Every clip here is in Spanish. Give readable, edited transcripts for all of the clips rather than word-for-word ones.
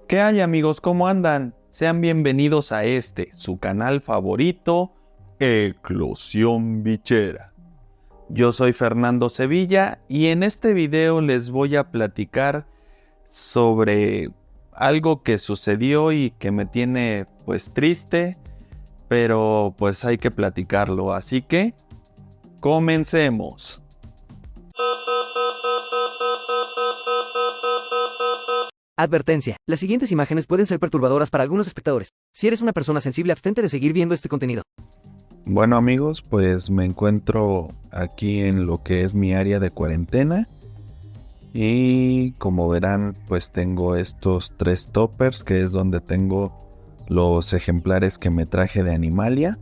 ¿Qué hay, amigos? ¿Cómo andan? Sean bienvenidos a su canal favorito, Eclosión Bichera. Yo soy Fernando Sevilla y en este video les voy a platicar sobre algo que sucedió y que me tiene pues triste, pero pues hay que platicarlo, así que comencemos. Advertencia. Las siguientes imágenes pueden ser perturbadoras para algunos espectadores. Si eres una persona sensible, abstente de seguir viendo este contenido. Bueno, amigos, pues me encuentro aquí en lo que es mi área de cuarentena. Y como verán, pues tengo estos 3 toppers, que es donde tengo los ejemplares que me traje de Animalia.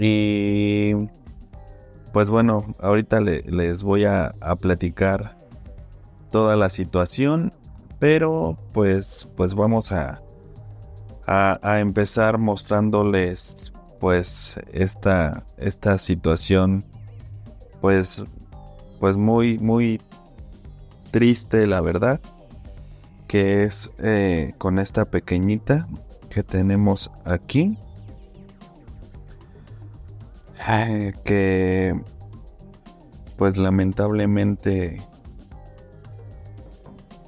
Y pues bueno, ahorita les voy a platicar toda la situación. Pero pues vamos a empezar mostrándoles pues esta situación pues muy triste, la verdad, que es con esta pequeñita que tenemos aquí, que pues lamentablemente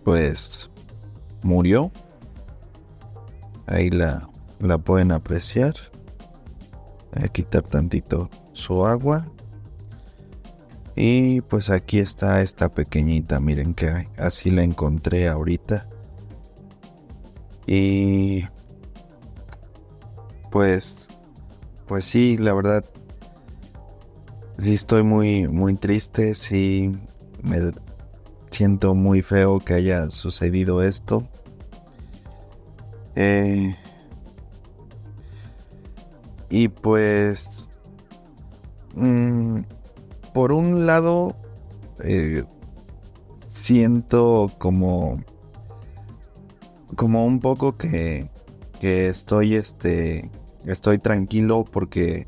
pues murió. Ahí la pueden apreciar. Voy a quitar tantito su agua. Y pues aquí está esta pequeñita, miren que así la encontré ahorita. Y pues sí, la verdad, sí estoy muy triste, sí me siento muy feo que haya sucedido esto. Y pues por un lado siento como un poco que estoy tranquilo porque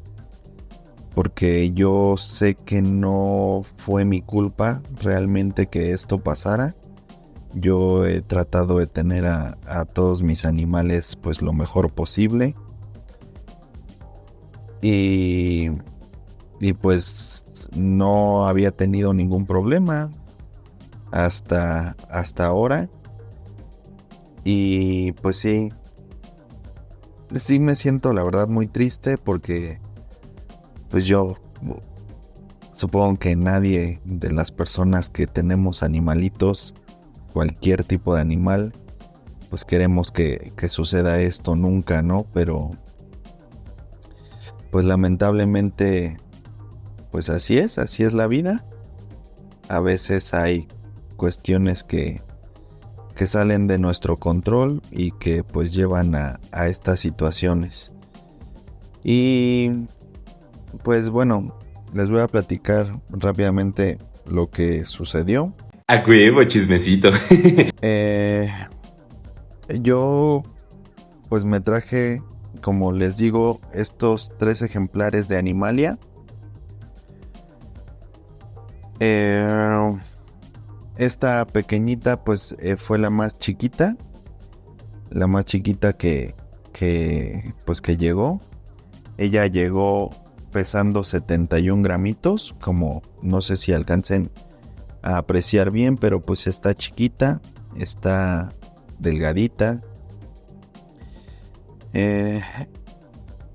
yo sé que no fue mi culpa realmente que esto pasara. Yo he tratado de tener a todos mis animales pues lo mejor posible. Y pues no había tenido ningún problema hasta ahora. Y pues sí me siento la verdad muy triste porque pues yo supongo que nadie de las personas que tenemos animalitos, cualquier tipo de animal, pues queremos que suceda esto nunca, ¿no? Pero pues lamentablemente pues así es la vida. A veces hay cuestiones que salen de nuestro control y que pues llevan a estas situaciones. Y pues bueno, les voy a platicar rápidamente lo que sucedió. A huevo, chismecito. Yo pues me traje, como les digo, estos 3 ejemplares de Animalia. Esta pequeñita pues fue la más chiquita. La más chiquita que llegó. Ella llegó pesando 71 gramitos. Como no sé si alcancen a apreciar bien, pero pues está chiquita. Está delgadita.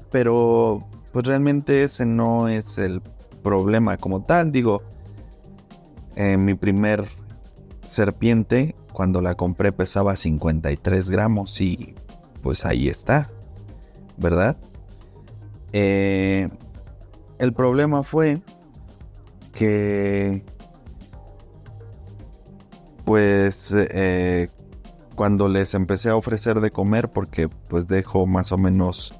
Pero pues realmente ese no es el problema como tal. Digo, mi primer serpiente, cuando la compré, pesaba 53 gramos y pues ahí está, ¿verdad? El problema fue que pues cuando les empecé a ofrecer de comer, porque pues dejo más o menos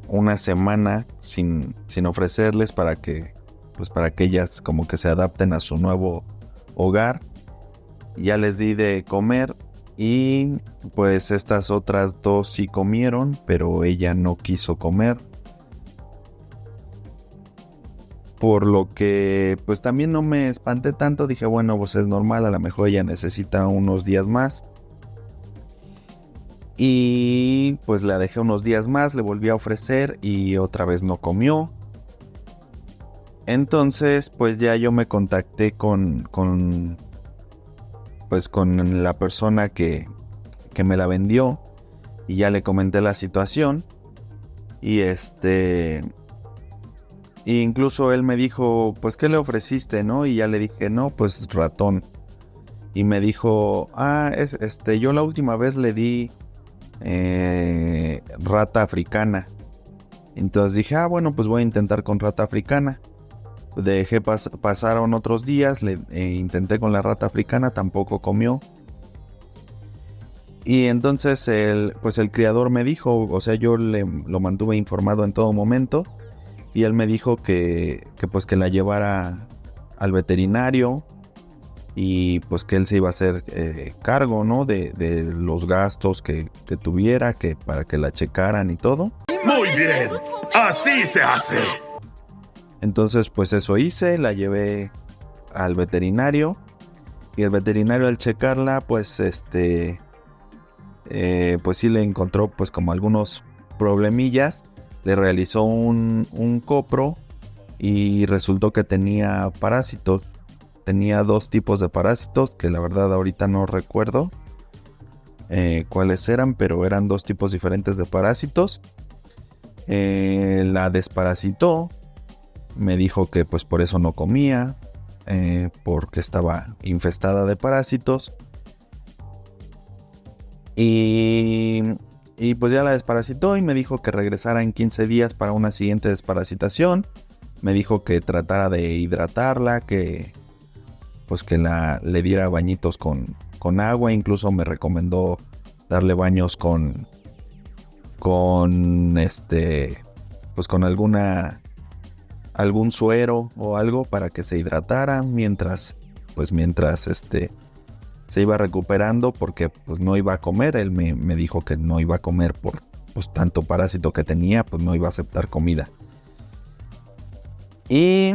una semana sin ofrecerles para que ellas como que se adapten a su nuevo hogar. Ya les di de comer y pues estas otras 2 sí comieron, pero ella no quiso comer. Por lo que pues también no me espanté tanto, dije bueno, pues es normal, a lo mejor ella necesita unos días más. Y pues la dejé unos días más, le volví a ofrecer y otra vez no comió. Entonces pues ya yo me contacté con la persona que me la vendió y ya le comenté la situación. Y incluso él me dijo, pues ¿qué le ofreciste, no? Y ya le dije, no, pues ratón. Y me dijo, yo la última vez le di rata africana. Entonces dije, bueno, pues voy a intentar con rata africana. Dejé pasaron otros días, intenté con la rata africana, tampoco comió. Y entonces el criador me dijo, o sea, yo lo mantuve informado en todo momento. Y él me dijo que la llevara al veterinario. Y pues que él se iba a hacer cargo, ¿no? De los gastos que tuviera, para que la checaran y todo. Muy bien, así se hace. Entonces pues eso hice, la llevé al veterinario. Y el veterinario al checarla pues pues sí le encontró pues como algunos problemillas. Le realizó un copro y resultó que tenía parásitos. Tenía 2 tipos de parásitos que la verdad ahorita no recuerdo cuáles eran, pero eran 2 tipos diferentes de parásitos. La desparasitó, me dijo que pues por eso no comía, porque estaba infestada de parásitos. Y pues ya la desparasitó y me dijo que regresara en 15 días para una siguiente desparasitación. Me dijo que tratara de hidratarla, que le diera bañitos con agua. Incluso me recomendó darle baños con algún suero o algo para que se hidratara mientras se iba recuperando, porque pues no iba a comer. Él me dijo que no iba a comer por pues tanto parásito que tenía, pues no iba a aceptar comida. Y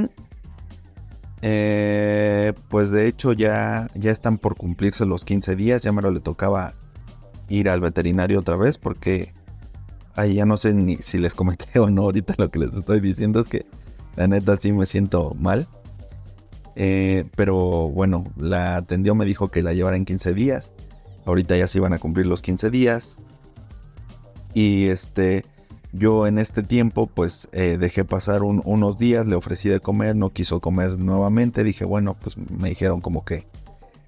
pues de hecho ya están por cumplirse los 15 días. Ya me le tocaba ir al veterinario otra vez, porque ahí ya no sé ni si les comenté o no. Ahorita lo que les estoy diciendo es que la neta sí me siento mal. Pero bueno, la atendió, me dijo que la llevara en 15 días. Ahorita ya se iban a cumplir los 15 días. Y yo en este tiempo pues dejé pasar unos días, le ofrecí de comer, no quiso comer nuevamente. Dije, bueno, pues me dijeron como que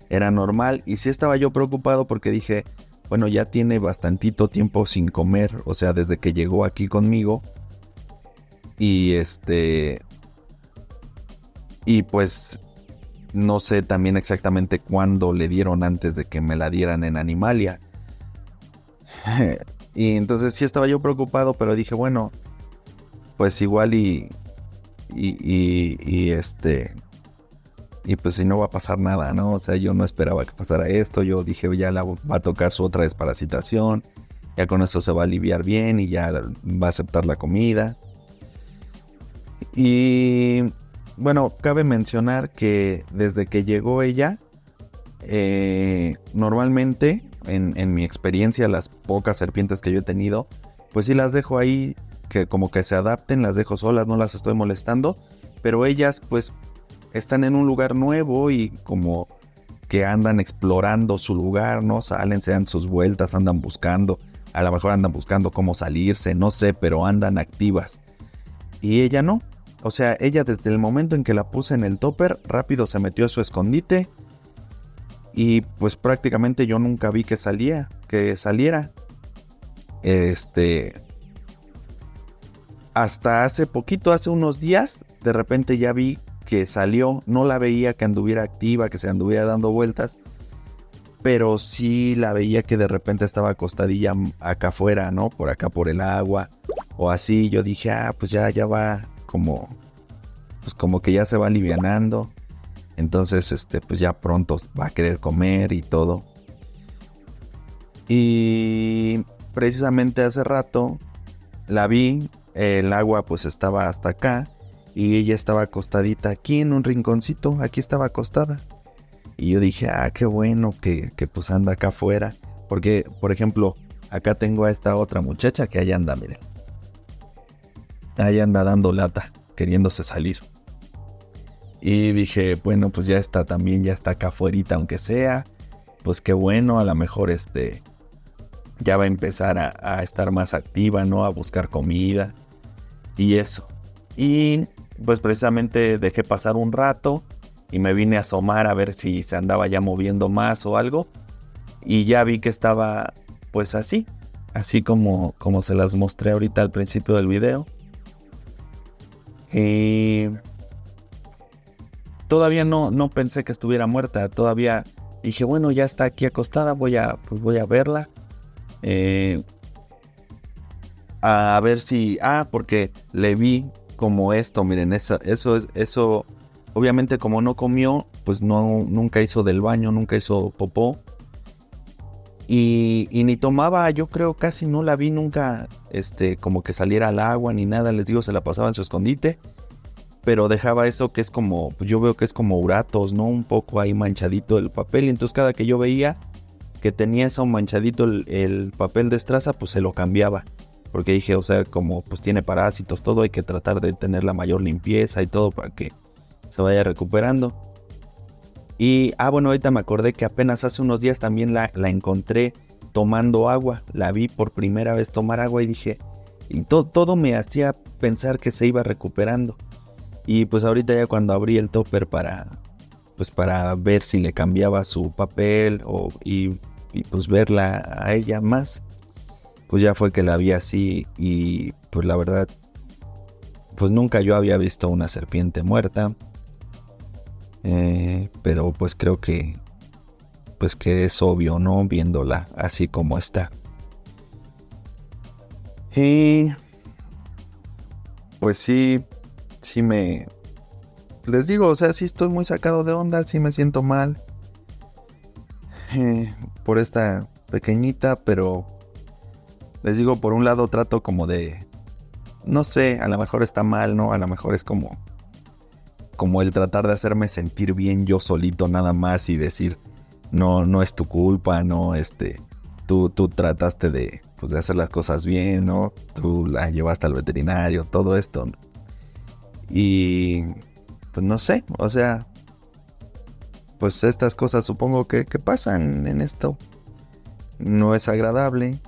era normal. Y sí estaba yo preocupado, porque dije, bueno, ya tiene bastantito tiempo sin comer, o sea, desde que llegó aquí conmigo. Y y pues no sé también exactamente cuándo le dieron antes de que me la dieran en Animalia. Y entonces sí estaba yo preocupado, pero dije, bueno, pues igual y pues si no va a pasar nada, ¿no? O sea, yo no esperaba que pasara esto. Yo dije, ya la va a tocar su otra desparasitación, ya con eso se va a aliviar bien y ya va a aceptar la comida. Y bueno, cabe mencionar que desde que llegó ella, normalmente en mi experiencia, las pocas serpientes que yo he tenido, pues sí las dejo ahí, que como que se adapten, las dejo solas, no las estoy molestando. Pero ellas pues están en un lugar nuevo y como que andan explorando su lugar, ¿no? Salen, se dan sus vueltas, andan buscando, a lo mejor andan buscando cómo salirse, no sé, pero andan activas. Y ella no. O sea, ella desde el momento en que la puse en el topper, rápido se metió a su escondite. Y pues prácticamente yo nunca vi que saliera. Hasta hace poquito, hace unos días, de repente ya vi que salió. No la veía que anduviera activa, que se anduviera dando vueltas, pero sí la veía que de repente estaba acostadilla acá afuera, ¿no? Por acá por el agua o así. Yo dije, pues ya va como que ya se va alivianando. Entonces, pues ya pronto va a querer comer y todo. Y precisamente hace rato la vi, el agua pues estaba hasta acá. y ella estaba acostadita aquí en un rinconcito, aquí estaba acostada. Y yo dije, qué bueno que pues anda acá afuera. Porque, por ejemplo, acá tengo a esta otra muchacha que ahí anda, miren. Ahí anda dando lata, queriéndose salir. Y dije, bueno, pues ya está también, ya está acá afuerita, aunque sea. Pues qué bueno, a lo mejor ya va a empezar a estar más activa, ¿no? A buscar comida y eso. Y pues precisamente dejé pasar un rato y me vine a asomar a ver si se andaba ya moviendo más o algo. Y ya vi que estaba pues así como se las mostré ahorita al principio del video. Y todavía no pensé que estuviera muerta. Todavía dije, bueno, ya está aquí acostada, voy a verla. A ver si... porque le vi como esto, miren, eso, obviamente como no comió, pues nunca hizo del baño, nunca hizo popó. Y ni tomaba, yo creo casi no la vi nunca, como que saliera al agua ni nada, les digo, se la pasaba en su escondite. Pero dejaba eso que es como, pues yo veo que es como uratos, ¿no? Un poco ahí manchadito el papel. Y entonces cada que yo veía que tenía eso manchadito el papel de estraza, pues se lo cambiaba. Porque dije, o sea, como pues tiene parásitos, todo, hay que tratar de tener la mayor limpieza y todo para que se vaya recuperando. Y, bueno, ahorita me acordé que apenas hace unos días también la encontré tomando agua. La vi por primera vez tomar agua y dije, y todo me hacía pensar que se iba recuperando. Y pues ahorita ya cuando abrí el topper para ver si le cambiaba su papel y pues verla a ella más, pues ya fue que la vi así. Y pues la verdad, pues nunca yo había visto una serpiente muerta. Pero pues creo que es obvio, ¿no? Viéndola así como está. Y pues sí les digo, o sea, sí estoy muy sacado de onda, sí me siento mal por esta pequeñita, pero les digo, por un lado trato como de, no sé, a lo mejor está mal, ¿no? A lo mejor es como el tratar de hacerme sentir bien yo solito nada más y decir, no es tu culpa, no, tú trataste de hacer las cosas bien, ¿no? Tú la llevaste al veterinario, todo esto. Y pues no sé, o sea, pues estas cosas supongo que pasan en esto. No es agradable.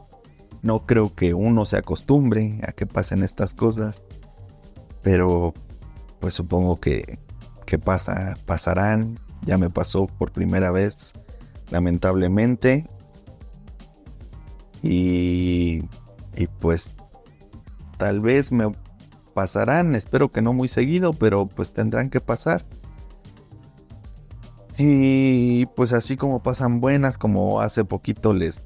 No creo que uno se acostumbre a que pasen estas cosas. Pero pues supongo que pasarán. Ya me pasó por primera vez, lamentablemente. Y pues tal vez me pasarán, espero que no muy seguido, pero pues tendrán que pasar. Y pues así como pasan buenas, como hace poquito les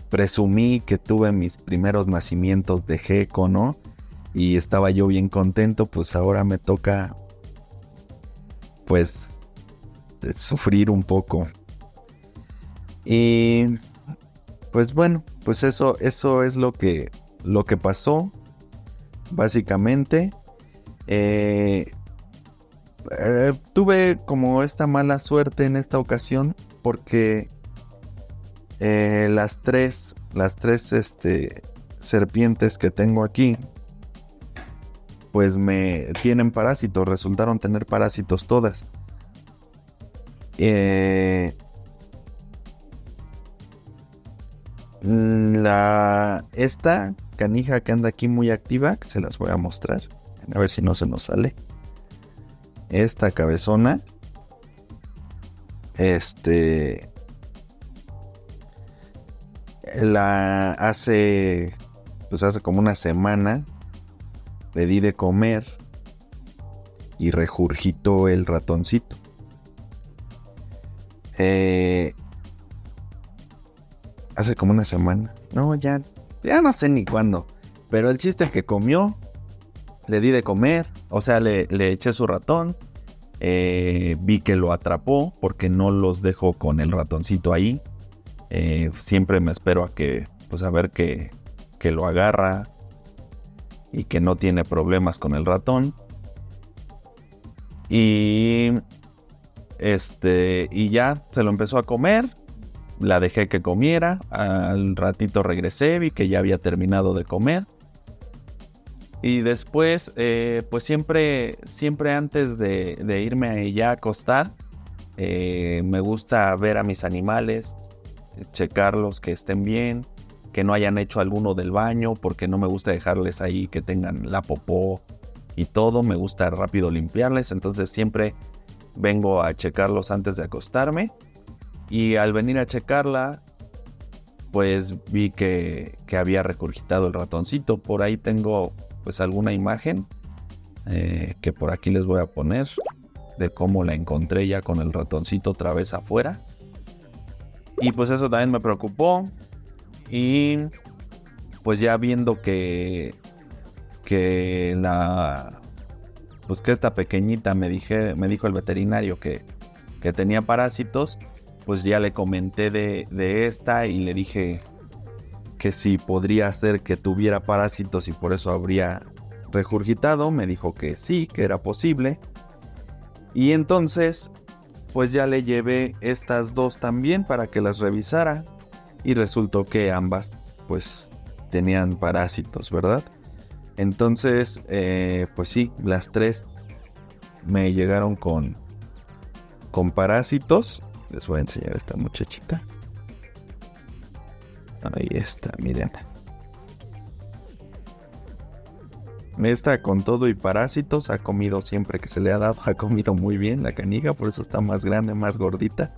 presumí que tuve mis primeros nacimientos de gecko, ¿no? Y estaba yo bien contento, pues ahora me toca pues sufrir un poco. Y pues bueno, pues eso es lo que pasó. Básicamente, tuve como esta mala suerte en esta ocasión porque las tres serpientes que tengo aquí, pues me tienen parásitos, resultaron tener parásitos todas. Esta canija que anda aquí muy activa, que se las voy a mostrar, a ver si no se nos sale. Esta cabezona, hace como una semana le di de comer y regurgitó el ratoncito. Hace como una semana. No, ya no sé ni cuándo. Pero el chiste es que comió. Le di de comer. O sea, le eché su ratón. Vi que lo atrapó. Porque no los dejo con el ratoncito ahí. Siempre me espero a que, pues a ver que lo agarra. y que no tiene problemas con el ratón. Y ya se lo empezó a comer. La dejé que comiera. Al ratito regresé, vi que ya había terminado de comer. Y después, pues siempre antes de irme ya a acostar, me gusta ver a mis animales, checarlos que estén bien, que no hayan hecho alguno del baño, porque no me gusta dejarles ahí que tengan la popó y todo. Me gusta rápido limpiarles, entonces siempre vengo a checarlos antes de acostarme. Y al venir a checarla, pues vi que había regurgitado el ratoncito. Por ahí tengo pues alguna imagen que por aquí les voy a poner de cómo la encontré ya con el ratoncito otra vez afuera. Y pues eso también me preocupó. Y pues ya viendo que esta pequeñita me dijo el veterinario que tenía parásitos, pues ya le comenté de esta y le dije que si podría ser que tuviera parásitos y por eso habría regurgitado. Me dijo que sí, que era posible. Y entonces pues ya le llevé estas dos también para que las revisara. Y resultó que ambas pues tenían parásitos, ¿verdad? Entonces pues sí, las tres me llegaron con parásitos. Les voy a enseñar a esta muchachita. Ahí está, miren. Esta con todo y parásitos ha comido siempre que se le ha dado. Ha comido muy bien la canija, por eso está más grande, más gordita.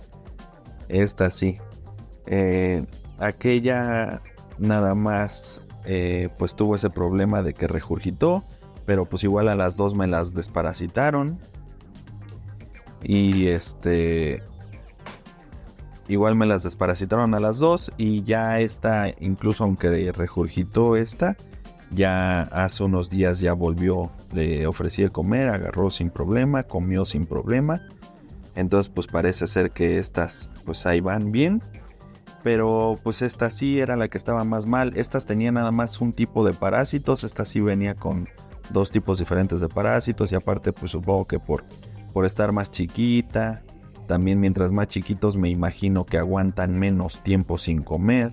Esta sí. Aquella nada más pues tuvo ese problema de que regurgitó. Pero pues igual a las dos me las desparasitaron. Y igual me las desparasitaron a las dos. Y ya esta, incluso aunque regurgitó esta, ya hace unos días ya volvió. Le ofrecí de comer, agarró sin problema, comió sin problema. Entonces pues parece ser que estas pues ahí van bien. Pero pues esta sí era la que estaba más mal. Estas tenían nada más un tipo de parásitos. Esta sí venía con dos tipos diferentes de parásitos. Y aparte pues supongo que por estar más chiquita. También mientras más chiquitos me imagino que aguantan menos tiempo sin comer.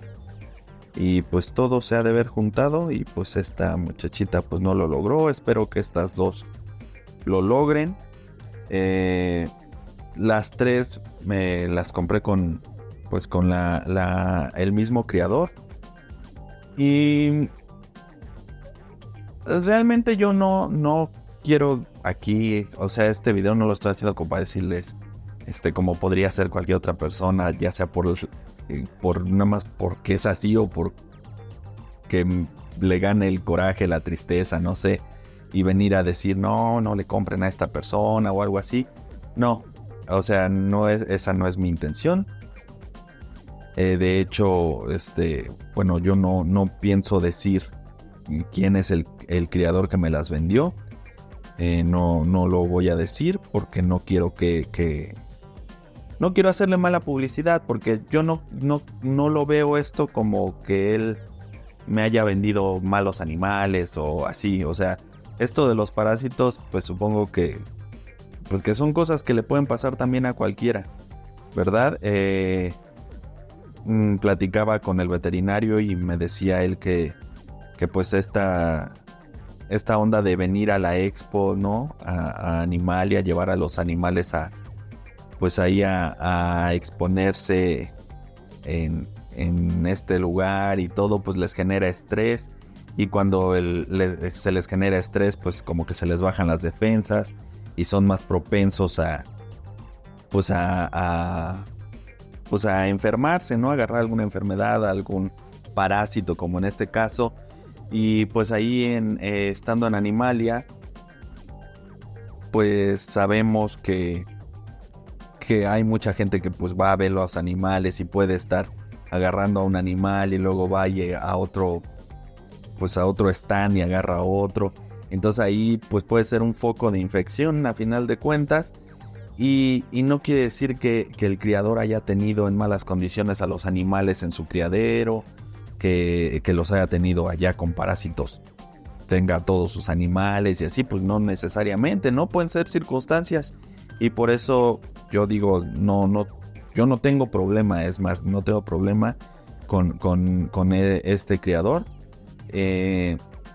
Y pues todo se ha de haber juntado. Y pues esta muchachita pues no lo logró. Espero que estas dos lo logren. Las tres me las compré con el mismo criador. Y realmente yo no quiero aquí, o sea, este video no lo estoy haciendo como para decirles como podría ser cualquier otra persona, ya sea por nada más porque es así o por que le gane el coraje, la tristeza, no sé, y venir a decir no le compren a esta persona o algo así. No, o sea, esa no es mi intención. De hecho, bueno, yo no pienso decir quién es el criador que me las vendió. No lo voy a decir porque no quiero no quiero hacerle mala publicidad, porque yo no lo veo esto como que él me haya vendido malos animales o así. O sea, esto de los parásitos, pues supongo que son cosas que le pueden pasar también a cualquiera, ¿verdad? Platicaba con el veterinario y me decía él que pues esta onda de venir a la expo, ¿no? A Animalia, llevar a los animales pues ahí a exponerse en este lugar y todo, pues les genera estrés. Y cuando se les genera estrés, pues como que se les bajan las defensas y son más propensos a enfermarse, ¿no? Agarrar alguna enfermedad, algún parásito, como en este caso. Y pues ahí estando en Animalia, pues sabemos que hay mucha gente que pues va a ver los animales y puede estar agarrando a un animal y luego vaya a otro stand y agarra a otro. Entonces ahí pues puede ser un foco de infección a final de cuentas. Y no quiere decir que el criador haya tenido en malas condiciones a los animales en su criadero, que los haya tenido allá con parásitos tenga todos sus animales y así, pues no necesariamente, ¿no? Pueden ser circunstancias. Y por eso yo digo, yo no tengo problema, es más, no tengo problema con este criador.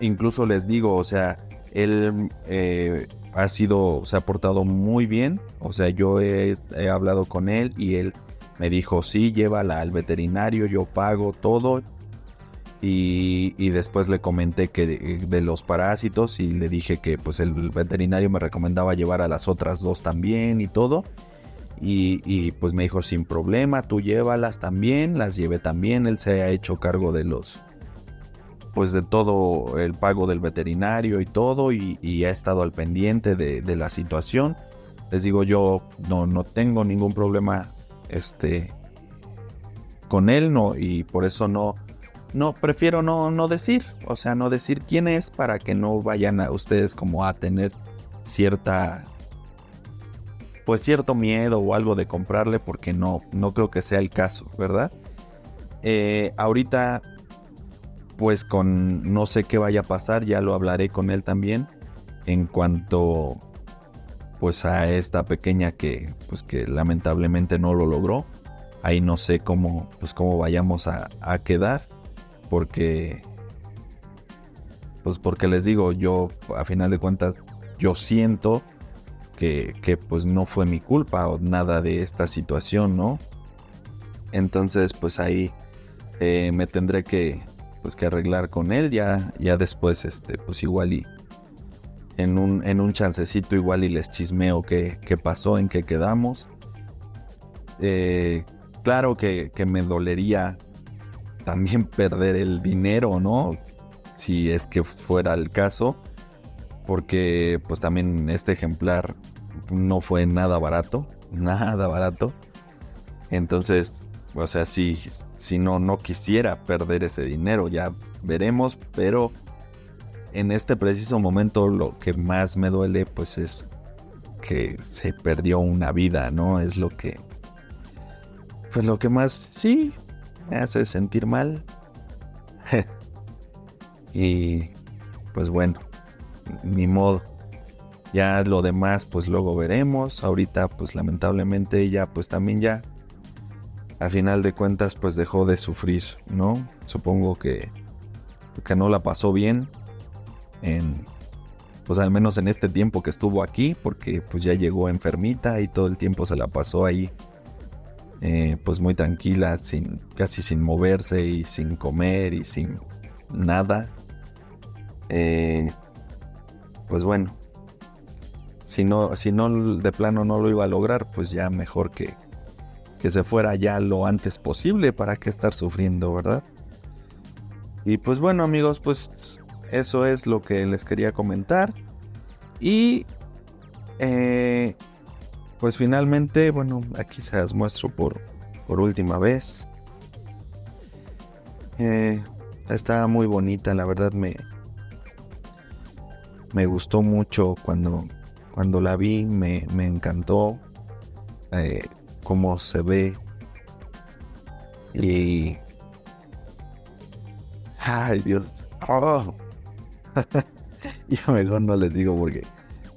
Incluso les digo, o sea, él se ha portado muy bien. O sea, yo he hablado con él y él me dijo, sí, llévala al veterinario, yo pago todo. Y después le comenté que de los parásitos y le dije que pues el veterinario me recomendaba llevar a las otras 2 también y todo. Y pues me dijo, sin problema, tú llévalas también. Las llevé también, él se ha hecho cargo de de todo el pago del veterinario y todo, y ha estado al pendiente de la situación. Les digo, yo no tengo ningún problema con él, no, y por eso no prefiero no decir, o sea, no decir quién es, para que no vayan a ustedes como a tener cierto miedo o algo de comprarle, porque no creo que sea el caso, ¿verdad? Ahorita pues no sé qué vaya a pasar, ya lo hablaré con él también en cuanto pues a esta pequeña que lamentablemente no lo logró. Ahí no sé cómo vayamos a quedar, porque les digo, yo a final de cuentas yo siento que pues no fue mi culpa o nada de esta situación, ¿no? Entonces pues ahí me tendré que arreglar con él, ya después pues igual y en un chancecito igual y les chismeo qué pasó, en qué quedamos. Claro que me dolería también perder el dinero, ¿no? Si es que fuera el caso, porque pues también este ejemplar no fue nada barato. Entonces, o sea, si no quisiera perder ese dinero, ya veremos, pero en este preciso momento lo que más me duele pues es que se perdió una vida, ¿no? Es lo que más sí me hace sentir mal. Y pues bueno, ni modo. Ya lo demás pues luego veremos. Ahorita pues lamentablemente ella pues también ya a final de cuentas pues dejó de sufrir, ¿no? Supongo que no la pasó bien pues al menos en este tiempo que estuvo aquí, porque pues ya llegó enfermita y todo el tiempo se la pasó ahí pues muy tranquila, casi sin moverse y sin comer y sin nada. Pues bueno, si no de plano no lo iba a lograr, pues ya mejor que se fuera ya lo antes posible, para qué estar sufriendo, ¿verdad? Y pues bueno, amigos, pues eso es lo que les quería comentar. Y pues finalmente, bueno, aquí se las muestro por última vez. Está muy bonita, la verdad me gustó mucho cuando la vi, me encantó cómo se ve. Y ay, Dios. Oh. Yo mejor no les digo, porque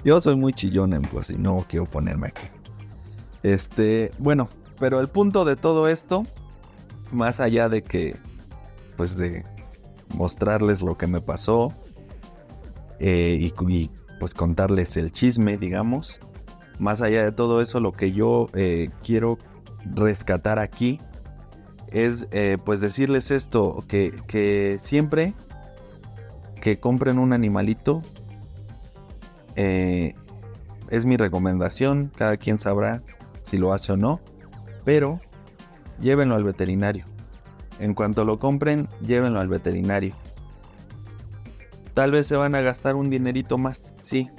yo soy muy chillona, pues, y no quiero ponerme aquí. Bueno, pero el punto de todo esto, más allá de que pues de mostrarles lo que me pasó y pues contarles el chisme, digamos, más allá de todo eso, lo que yo quiero rescatar aquí es pues decirles esto, que siempre que compren un animalito, es mi recomendación, cada quien sabrá si lo hace o no, pero llévenlo al veterinario. En cuanto lo compren, llévenlo al veterinario. Tal vez se van a gastar un dinerito más, sí.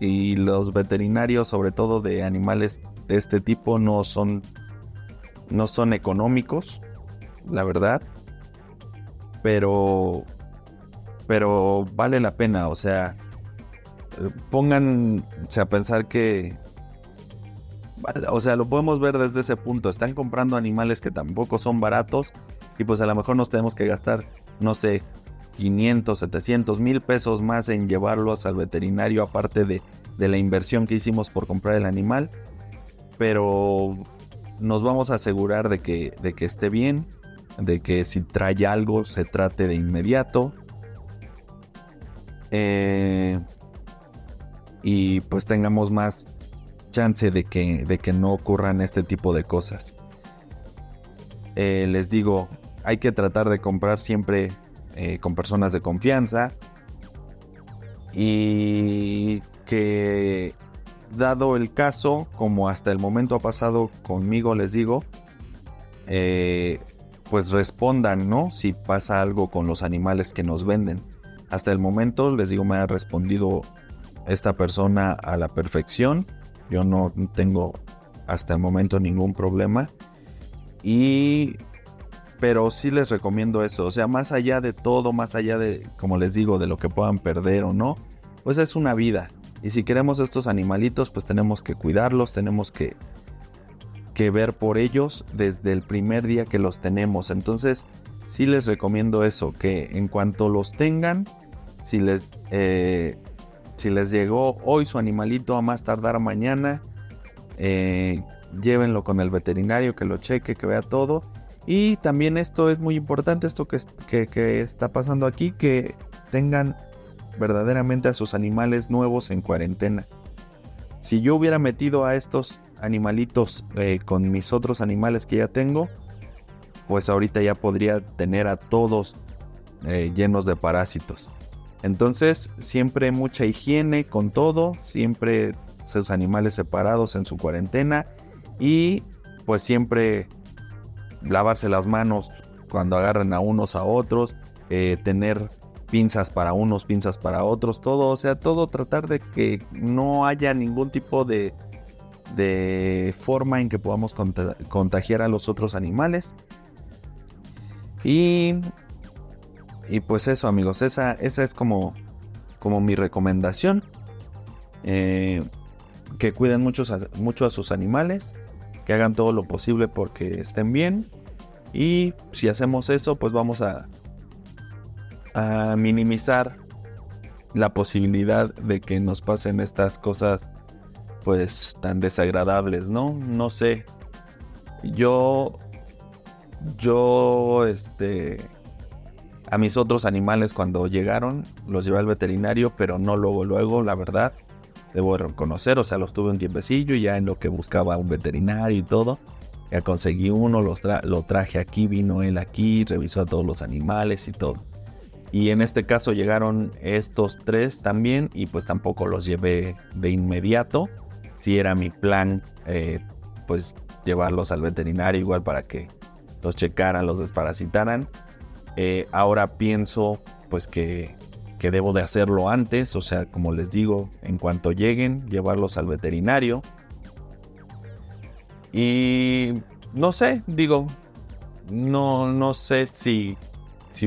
Y los veterinarios, sobre todo de animales de este tipo, no son económicos, la verdad. Pero vale la pena, o sea, pónganse a pensar que, o sea, lo podemos ver desde ese punto. Están comprando animales que tampoco son baratos y pues a lo mejor nos tenemos que gastar, no sé, 500, 700, 1000 pesos más en llevarlos al veterinario, aparte de la inversión que hicimos por comprar el animal. Pero nos vamos a asegurar de que esté bien, de que si trae algo se trate de inmediato. Y pues tengamos más chance de que no ocurran este tipo de cosas. Les digo, hay que tratar de comprar siempre con personas de confianza, y que, dado el caso, como hasta el momento ha pasado conmigo, les digo, pues respondan, ¿no? Si pasa algo con los animales que nos venden. Hasta el momento, les digo, me ha respondido esta persona a la perfección. Yo no tengo hasta el momento ningún problema. Pero sí les recomiendo eso. O sea, más allá de todo, más allá de, como les digo, de lo que puedan perder o no, pues es una vida. Y si queremos estos animalitos, pues tenemos que cuidarlos, tenemos que ver por ellos desde el primer día que los tenemos. Entonces, sí les recomiendo eso, que en cuanto los tengan, si les llegó hoy su animalito, a más tardar mañana, llévenlo con el veterinario, que lo cheque, que vea todo. Y también esto es muy importante, esto que está pasando aquí, que tengan verdaderamente a sus animales nuevos en cuarentena. Si yo hubiera metido a estos animalitos con mis otros animales que ya tengo, pues ahorita ya podría tener a todos llenos de parásitos. Entonces, siempre mucha higiene con todo, siempre sus animales separados en su cuarentena, y pues siempre lavarse las manos cuando agarren a unos a otros, tener pinzas para unos, pinzas para otros, todo, o sea, todo tratar de que no haya ningún tipo de forma en que podamos contagiar a los otros animales. Y pues eso, amigos, esa es como mi recomendación. Que cuiden mucho a sus animales, que hagan todo lo posible porque estén bien. Y si hacemos eso, pues vamos a minimizar la posibilidad de que nos pasen estas cosas pues tan desagradables, ¿no? No sé. Yo a mis otros animales, cuando llegaron, los llevé al veterinario, pero no luego, la verdad, debo reconocer, o sea, los tuve un tiempecillo y ya en lo que buscaba un veterinario y todo, ya conseguí uno, lo traje aquí, vino él aquí, revisó a todos los animales y todo. Y en este caso llegaron estos 3 también, y pues tampoco los llevé de inmediato. Sí era mi plan, pues llevarlos al veterinario igual para que los checaran, los desparasitaran. Ahora pienso pues que debo de hacerlo antes, o sea, como les digo, en cuanto lleguen, llevarlos al veterinario. Y no sé, digo, no sé si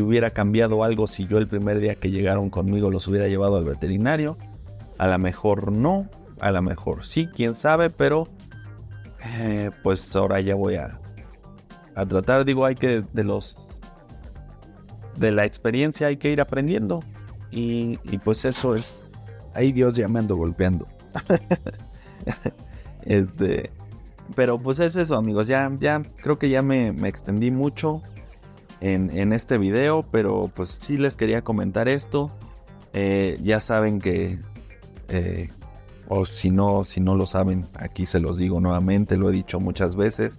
hubiera cambiado algo si yo el primer día que llegaron conmigo los hubiera llevado al veterinario. A lo mejor no, a lo mejor sí, quién sabe, pero pues ahora ya voy a tratar, digo, hay que de la experiencia hay que ir aprendiendo. Y pues eso es. Ay, Dios, ya me ando golpeando. Pero pues es eso, amigos. Ya creo que ya me extendí mucho en este video, pero pues sí les quería comentar esto. Ya saben que, o si no lo saben, aquí se los digo nuevamente, lo he dicho muchas veces.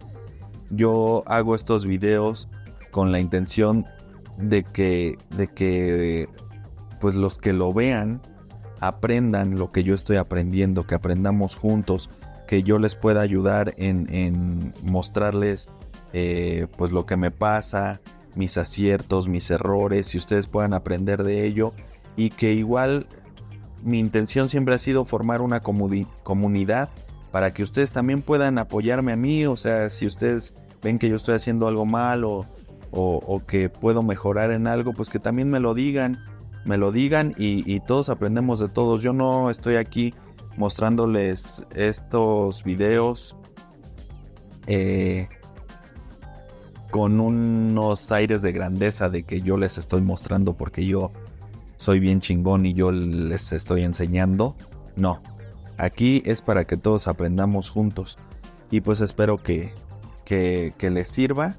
Yo hago estos videos con la intención de que pues los que lo vean aprendan lo que yo estoy aprendiendo, que aprendamos juntos, que yo les pueda ayudar en mostrarles pues lo que me pasa, mis aciertos, mis errores, y ustedes puedan aprender de ello. Y que igual mi intención siempre ha sido formar una comunidad para que ustedes también puedan apoyarme a mí. O sea, si ustedes ven que yo estoy haciendo algo mal o que puedo mejorar en algo, pues que también me lo digan y todos aprendemos de todos. Yo no estoy aquí mostrándoles estos videos con unos aires de grandeza de que yo les estoy mostrando porque yo soy bien chingón y yo les estoy enseñando. No, aquí es para que todos aprendamos juntos y pues espero que les sirva.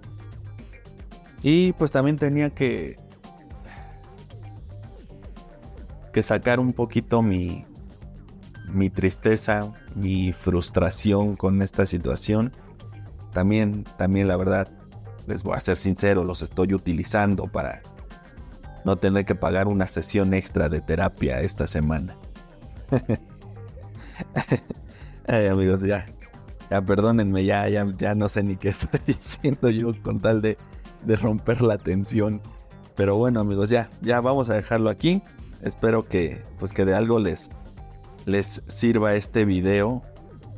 Y pues también tenía que sacar un poquito mi tristeza, mi frustración con esta situación. También la verdad, les voy a ser sincero, los estoy utilizando para no tener que pagar una sesión extra de terapia esta semana. Ay, amigos, ya perdónenme, ya no sé ni qué estoy diciendo yo con tal de romper la tensión. Pero bueno, amigos, ya vamos a dejarlo aquí. Espero que de algo les sirva este video.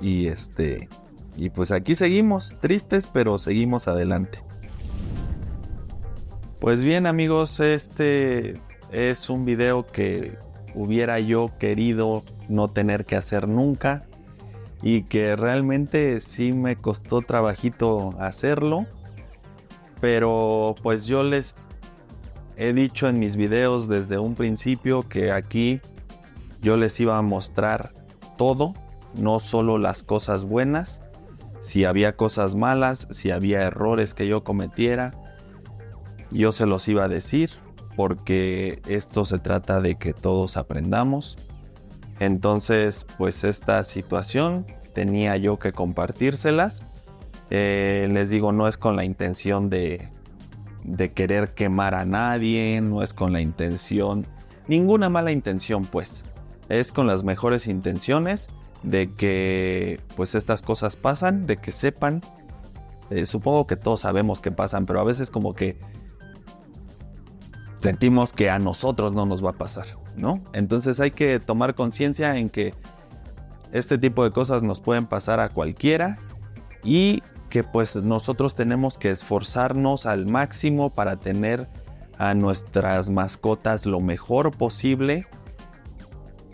Y pues aquí seguimos, tristes, pero seguimos adelante. Pues bien, amigos, este es un video que hubiera yo querido no tener que hacer nunca. Y que realmente sí me costó trabajito hacerlo. Pero pues yo les he dicho en mis videos desde un principio que aquí yo les iba a mostrar todo, no solo las cosas buenas. Si había cosas malas, si había errores que yo cometiera, yo se los iba a decir, porque esto se trata de que todos aprendamos. Entonces, pues esta situación tenía yo que compartírselas. Les digo, no es con la intención de querer quemar a nadie, no es con la intención, ninguna mala intención, pues. Es con las mejores intenciones de que pues estas cosas pasan, de que sepan. Supongo que todos sabemos que pasan, pero a veces como que sentimos que a nosotros no nos va a pasar, ¿no? Entonces hay que tomar conciencia en que este tipo de cosas nos pueden pasar a cualquiera y que pues nosotros tenemos que esforzarnos al máximo para tener a nuestras mascotas lo mejor posible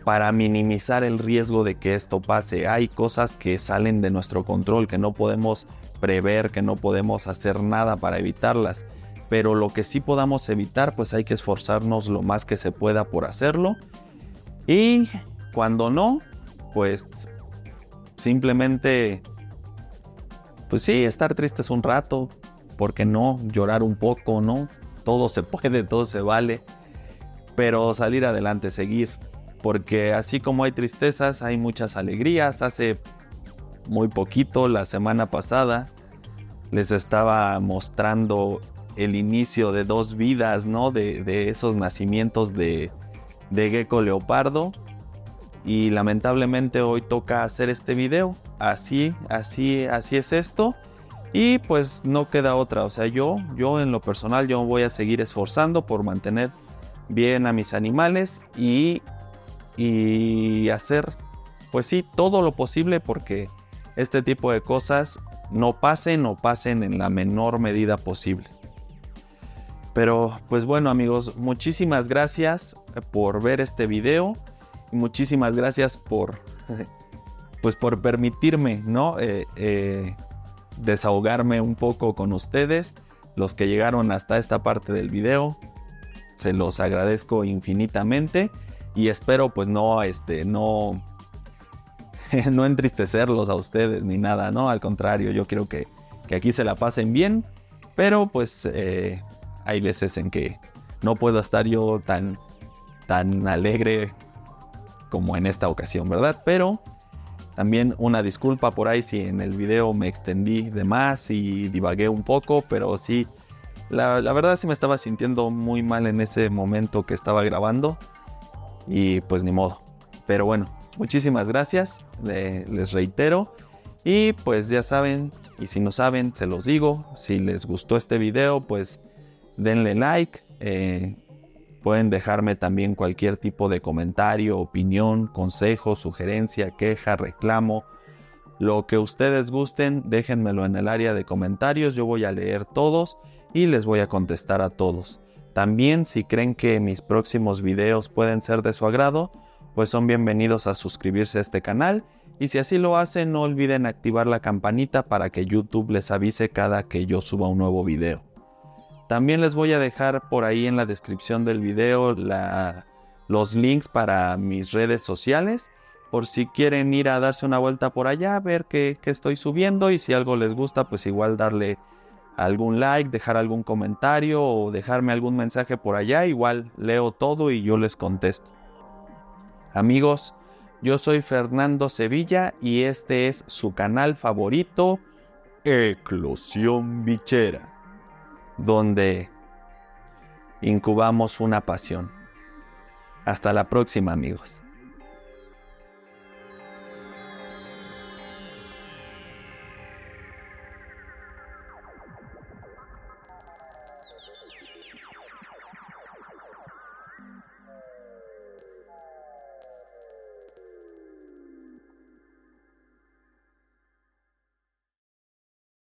para minimizar el riesgo de que esto pase. Hay cosas que salen de nuestro control, que no podemos prever, que no podemos hacer nada para evitarlas. Pero lo que sí podamos evitar, pues hay que esforzarnos lo más que se pueda por hacerlo. Y cuando no, pues simplemente, pues sí, estar tristes un rato, ¿por qué no? Llorar un poco, ¿no? Todo se puede, todo se vale. Pero salir adelante, seguir. Porque así como hay tristezas, hay muchas alegrías. Hace muy poquito, la semana pasada, les estaba mostrando el inicio de 2 vidas, ¿no? De esos nacimientos de gecko leopardo. Y lamentablemente hoy toca hacer este video. Así es esto. Y pues no queda otra. O sea, yo en lo personal, yo voy a seguir esforzando por mantener bien a mis animales y hacer, pues sí, todo lo posible porque este tipo de cosas no pasen en la menor medida posible. Pero pues bueno, amigos, muchísimas gracias por ver este video y muchísimas gracias por permitirme, ¿no? Desahogarme un poco con ustedes, los que llegaron hasta esta parte del video. Se los agradezco infinitamente y espero pues no entristecerlos a ustedes ni nada, ¿no? Al contrario, yo quiero que aquí se la pasen bien, pero pues hay veces en que no puedo estar yo tan alegre como en esta ocasión, ¿verdad? Pero también una disculpa por ahí si en el video me extendí de más y divagué un poco, pero sí, la verdad sí me estaba sintiendo muy mal en ese momento que estaba grabando y pues ni modo. Pero bueno, muchísimas gracias, les reitero y pues ya saben, y si no saben, se los digo, si les gustó este video, pues denle like, pueden dejarme también cualquier tipo de comentario, opinión, consejo, sugerencia, queja, reclamo, lo que ustedes gusten, déjenmelo en el área de comentarios, yo voy a leer todos y les voy a contestar a todos. También si creen que mis próximos videos pueden ser de su agrado, pues son bienvenidos a suscribirse a este canal Y si así lo hacen, no olviden activar la campanita para que YouTube les avise cada que yo suba un nuevo video. También les voy a dejar por ahí en la descripción del video los links para mis redes sociales, por si quieren ir a darse una vuelta por allá, ver qué estoy subiendo, y si algo les gusta, pues igual darle algún like, dejar algún comentario o dejarme algún mensaje por allá. Igual leo todo y yo les contesto. Amigos, yo soy Fernando Sevilla y este es su canal favorito, Eclosión Bichera, donde incubamos una pasión. Hasta la próxima, amigos.